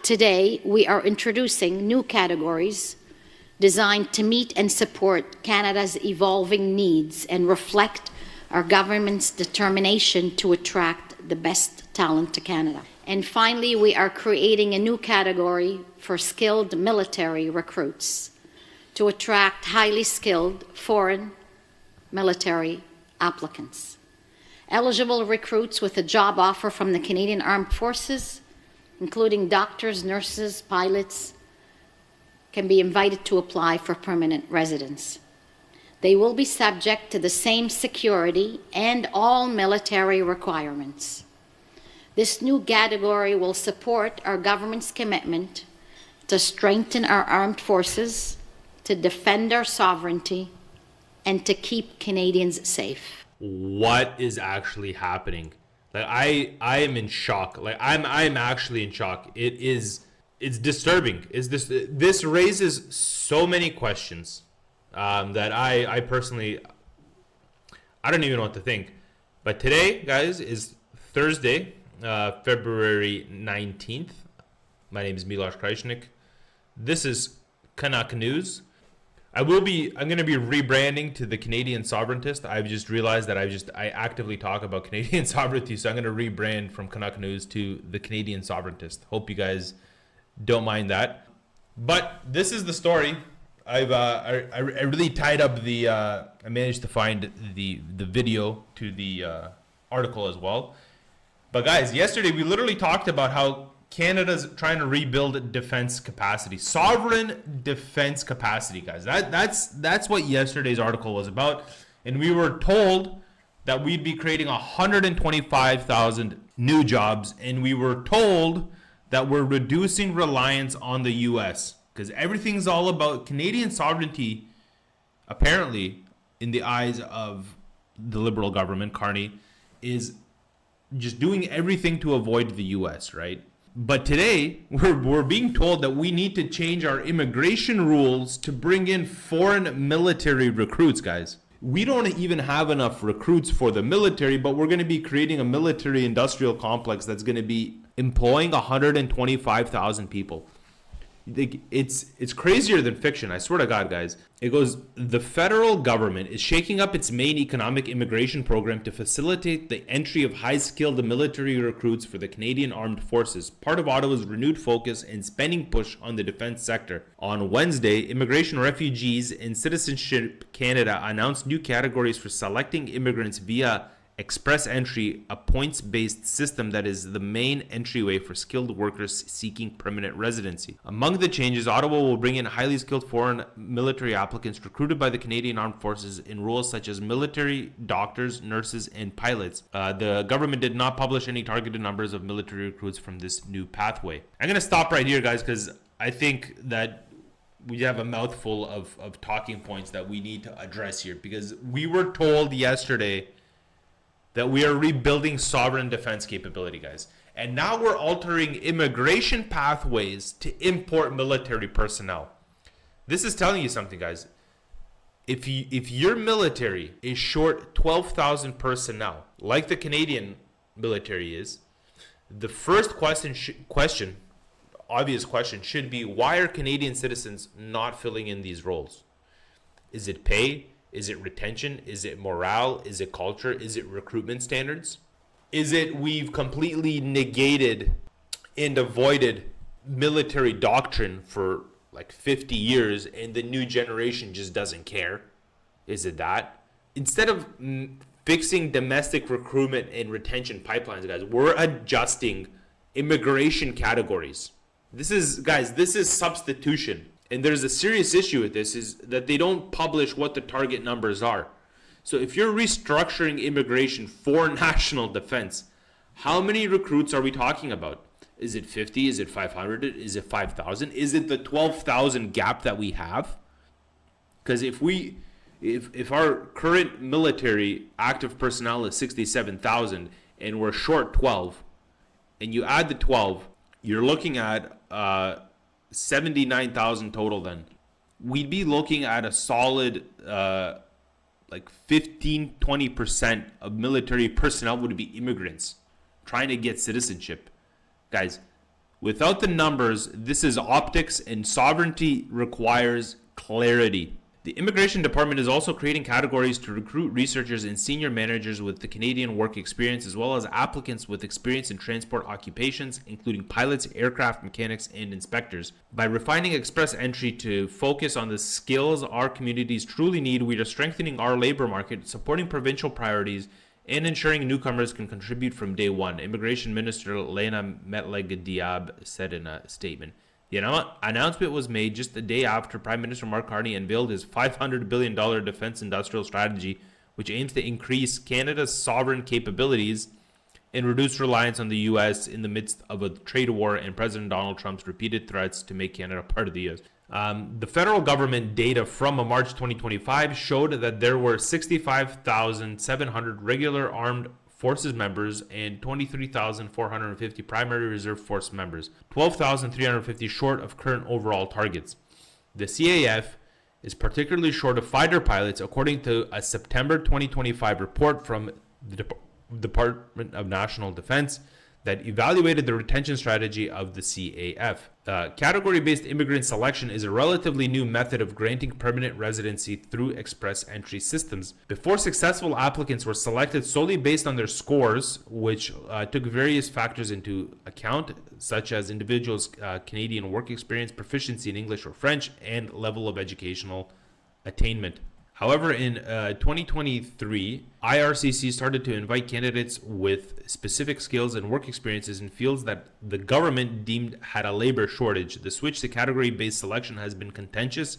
today, we are introducing new categories designed to meet and support Canada's evolving needs and reflect our government's determination to attract the best talent to Canada. And finally, we are creating a new category for skilled military recruits to attract highly skilled foreign military applicants. Eligible recruits with a job offer from the Canadian Armed Forces, including doctors, nurses, pilots, can be invited to apply for permanent residence. They will be subject to the same security and all military requirements. This new category will support our government's commitment to strengthen our armed forces, to defend our sovereignty, and to keep Canadians safe. What is actually happening? Like I am in shock. Like I'm actually in shock. It's disturbing. This raises so many questions that I personally I don't even know what to think. But today, guys, is Thursday, February 19th. My name is Miloš Krajčnik. This is Canuck News. I'm going to be rebranding to the Canadian Sovereigntist. I've just realized that I actively talk about Canadian sovereignty, so I'm going to rebrand from Canuck News to the Canadian Sovereigntist. Hope you guys don't mind that. But this is the story. I really tied up I managed to find the video to the article as well. But guys, yesterday we literally talked about how Canada's trying to rebuild defense capacity, sovereign defense capacity, guys. That's what yesterday's article was about. And we were told that we'd be creating 125,000 new jobs. And we were told that we're reducing reliance on the U.S. because everything's all about Canadian sovereignty, apparently, in the eyes of the Liberal government, Carney, is just doing everything to avoid the U.S., right? But today, we're being told that we need to change our immigration rules to bring in foreign military recruits, guys. We don't even have enough recruits for the military, but we're going to be creating a military industrial complex that's going to be employing 125,000 people. It's crazier than fiction. I swear to God, guys. It goes, the federal government is shaking up its main economic immigration program to facilitate the entry of high-skilled military recruits for the Canadian Armed Forces, part of Ottawa's renewed focus and spending push on the defense sector. On Wednesday, Immigration, Refugees and Citizenship Canada announced new categories for selecting immigrants via express entry, a points-based system that is the main entryway for skilled workers seeking permanent residency. Among the changes, Ottawa will bring in highly skilled foreign military applicants recruited by the Canadian Armed Forces in roles such as military, doctors, nurses, and pilots. The government did not publish any targeted numbers of military recruits from this new pathway. I'm going to stop right here, guys, because I think that we have a mouthful of talking points that we need to address here, because we were told yesterday that we are rebuilding sovereign defense capability, guys. And now we're altering immigration pathways to import military personnel. This is telling you something, guys. If your military is short 12,000 personnel, like the Canadian military is, the first obvious question should be, why are Canadian citizens not filling in these roles? Is it pay? Is it retention? Is it morale? Is it culture? Is it recruitment standards? Is it we've completely negated and avoided military doctrine for like 50 years and the new generation just doesn't care? Is it that? Instead of fixing domestic recruitment and retention pipelines, guys, we're adjusting immigration categories. This is substitution. And there's a serious issue with this, is that they don't publish what the target numbers are. So if you're restructuring immigration for national defense, how many recruits are we talking about? Is it 50? Is it 500? Is it 5,000? Is it the 12,000 gap that we have? Because if our current military active personnel is 67,000 and we're short 12, and you add the 12, you're looking at 79,000 total. Then we'd be looking at a solid like 15-20% of military personnel would be immigrants trying to get citizenship. Guys, Without the numbers, this is optics, and sovereignty requires clarity. The Immigration Department is also creating categories to recruit researchers and senior managers with the Canadian work experience, as well as applicants with experience in transport occupations, including pilots, aircraft mechanics, and inspectors. By refining express entry to focus on the skills our communities truly need, we are strengthening our labor market, supporting provincial priorities, and ensuring newcomers can contribute from day one, Immigration Minister Lena Metleg-Diab said in a statement. The announcement was made just the day after Prime Minister Mark Carney unveiled his $500 billion defense industrial strategy, which aims to increase Canada's sovereign capabilities and reduce reliance on the U.S. in the midst of a trade war and President Donald Trump's repeated threats to make Canada part of the U.S. The federal government data from March 2025 showed that there were 65,700 regular armed forces members and 23,450 primary reserve force members, 12,350 short of current overall targets. The CAF is particularly short of fighter pilots, according to a September 2025 report from the Department of National Defense that evaluated the retention strategy of the CAF. Category-based immigrant selection is a relatively new method of granting permanent residency through express entry systems. Before, successful applicants were selected solely based on their scores, which took various factors into account, such as individuals' Canadian work experience, proficiency in English or French, and level of educational attainment. However, in 2023, IRCC started to invite candidates with specific skills and work experiences in fields that the government deemed had a labor shortage. The switch to category-based selection has been contentious,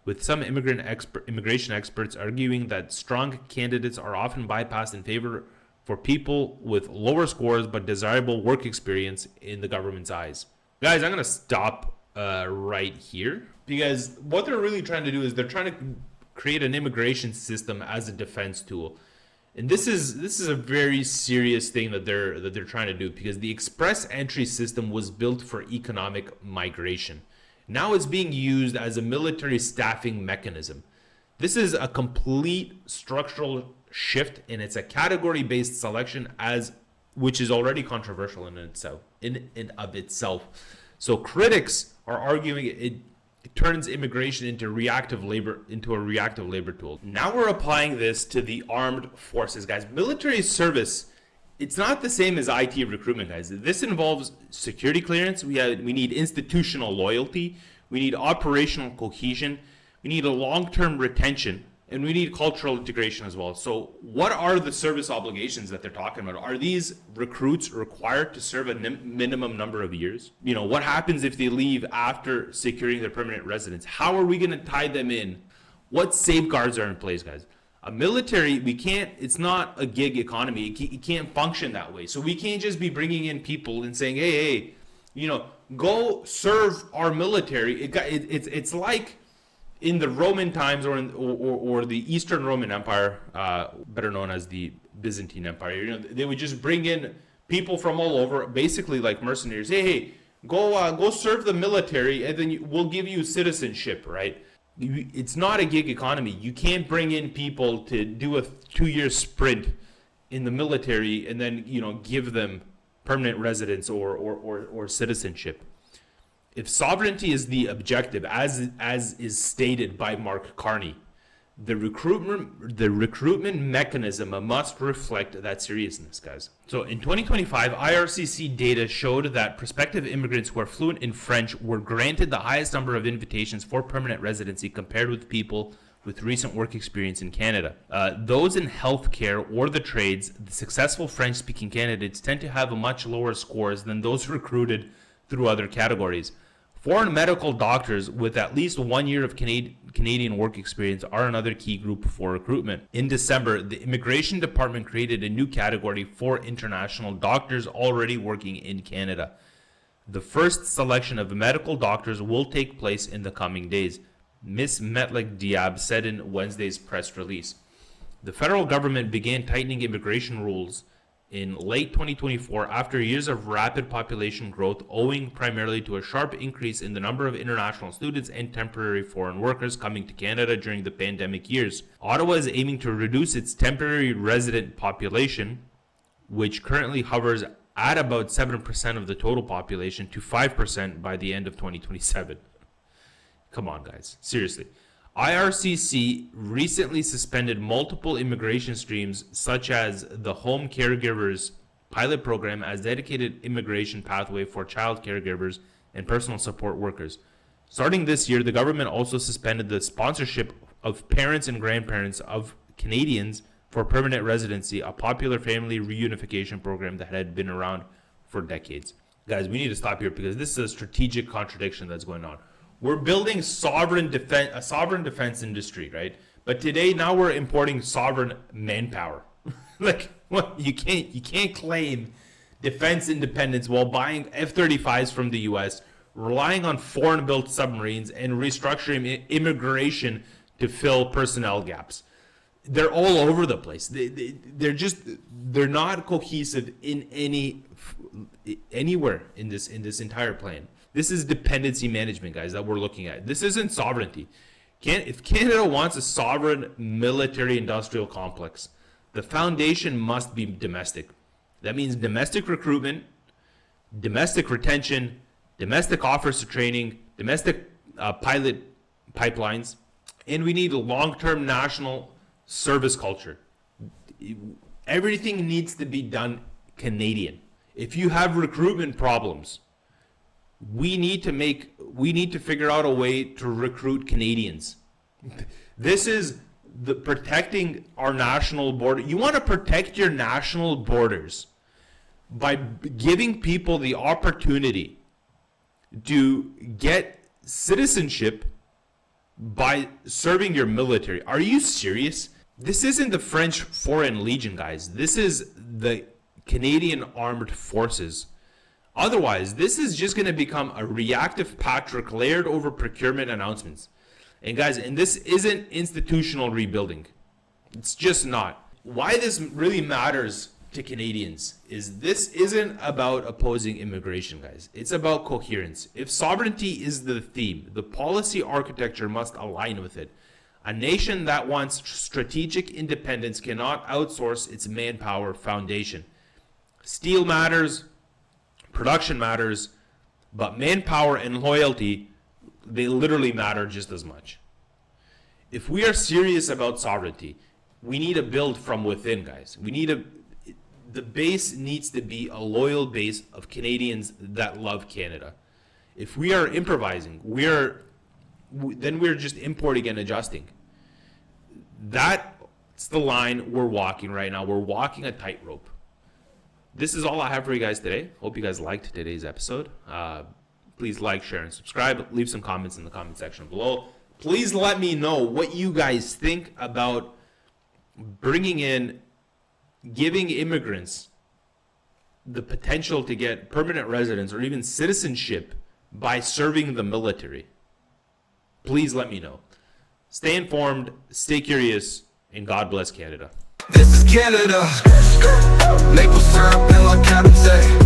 with some immigration experts arguing that strong candidates are often bypassed in favor for people with lower scores but desirable work experience in the government's eyes. Guys, I'm going to stop right here, because what they're really trying to do is they're trying to create an immigration system as a defense tool. And this is a very serious thing that they're trying to do, because the express entry system was built for economic migration. Now it's being used as a military staffing mechanism. This is a complete structural shift, and it's a category-based selection, which is already controversial in and of itself. So critics are arguing it turns immigration into a reactive labor tool. Now we're applying this to the armed forces, guys. Military service, it's not the same as IT recruitment, guys. This involves security clearance. We need institutional loyalty. We need operational cohesion. We need a long-term retention, and we need cultural integration as well. So what are the service obligations that they're talking about? Are these recruits required to serve a minimum number of years? You know, what happens if they leave after securing their permanent residence? How are we going to tie them in? What safeguards are in place, guys? A military, it's not a gig economy. It can't function that way. So we can't just be bringing in people and saying, hey, go serve our military. It's like in the Roman times or the Eastern Roman Empire, better known as the Byzantine Empire, they would just bring in people from all over, basically like mercenaries. Hey, go serve the military, and then we'll give you citizenship, right? It's not a gig economy. You can't bring in people to do a 2-year sprint in the military and then give them permanent residence or citizenship. If sovereignty is the objective, as is stated by Mark Carney, the recruitment mechanism must reflect that seriousness, guys. So in 2025, IRCC data showed that prospective immigrants who are fluent in French were granted the highest number of invitations for permanent residency compared with people with recent work experience in Canada. Those in healthcare or the trades, the successful French-speaking candidates tend to have much lower scores than those recruited through other categories. Foreign medical doctors with at least 1 year of Canadian work experience are another key group for recruitment. In December, the Immigration Department created a new category for international doctors already working in Canada. The first selection of medical doctors will take place in the coming days, Ms. Metleg-Diab said in Wednesday's press release. The federal government began tightening immigration rules in late 2024 after years of rapid population growth, owing primarily to a sharp increase in the number of international students and temporary foreign workers coming to Canada during the pandemic years. Ottawa is aiming to reduce its temporary resident population, which currently hovers at about 7% of the total population to 5% by the end of 2027. Come on, guys. Seriously. IRCC recently suspended multiple immigration streams, such as the home caregivers pilot program as dedicated immigration pathway for child caregivers and personal support workers. Starting this year, the government also suspended the sponsorship of parents and grandparents of Canadians for permanent residency, a popular family reunification program that had been around for decades. Guys, we need to stop here because this is a strategic contradiction that's going on. We're building a sovereign defense industry, right? But today, now we're importing sovereign manpower. Like, what? You can't claim defense independence while buying F-35s from the U.S., relying on foreign-built submarines, and restructuring immigration to fill personnel gaps. They're all over the place. They're not cohesive in anywhere in this entire plan. This is dependency management, guys, that we're looking at. This isn't sovereignty. If Canada wants a sovereign military industrial complex, the foundation must be domestic. That means domestic recruitment, domestic retention, domestic offers to training, domestic pilot pipelines, and we need a long-term national service culture. Everything needs to be done Canadian. If you have recruitment problems, we need to figure out a way to recruit Canadians. This is the protecting our national border. You want to protect your national borders by giving people the opportunity to get citizenship by serving your military. Are you serious? This isn't the French Foreign Legion, guys. This is the Canadian Armed Forces. Otherwise, this is just going to become a reactive Patrick layered over procurement announcements. And guys, and this isn't institutional rebuilding. It's just not. Why this really matters to Canadians is this isn't about opposing immigration, guys. It's about coherence. If sovereignty is the theme, the policy architecture must align with it. A nation that wants strategic independence cannot outsource its manpower foundation. Steel matters, production matters, but manpower and loyalty, they literally matter just as much. If we are serious about sovereignty, we need to build from within, guys. The base needs to be a loyal base of Canadians that love Canada. If we are improvising, then we're just importing and adjusting. That's the line we're walking right now. We're walking a tightrope. This is all I have for you guys today. Hope you guys liked today's episode. Please like, share, and subscribe. Leave some comments in the comment section below. Please let me know what you guys think about giving immigrants the potential to get permanent residence or even citizenship by serving the military. Please let me know. Stay informed, stay curious, and God bless Canada. This is Canada. Maple syrup and La Cabate.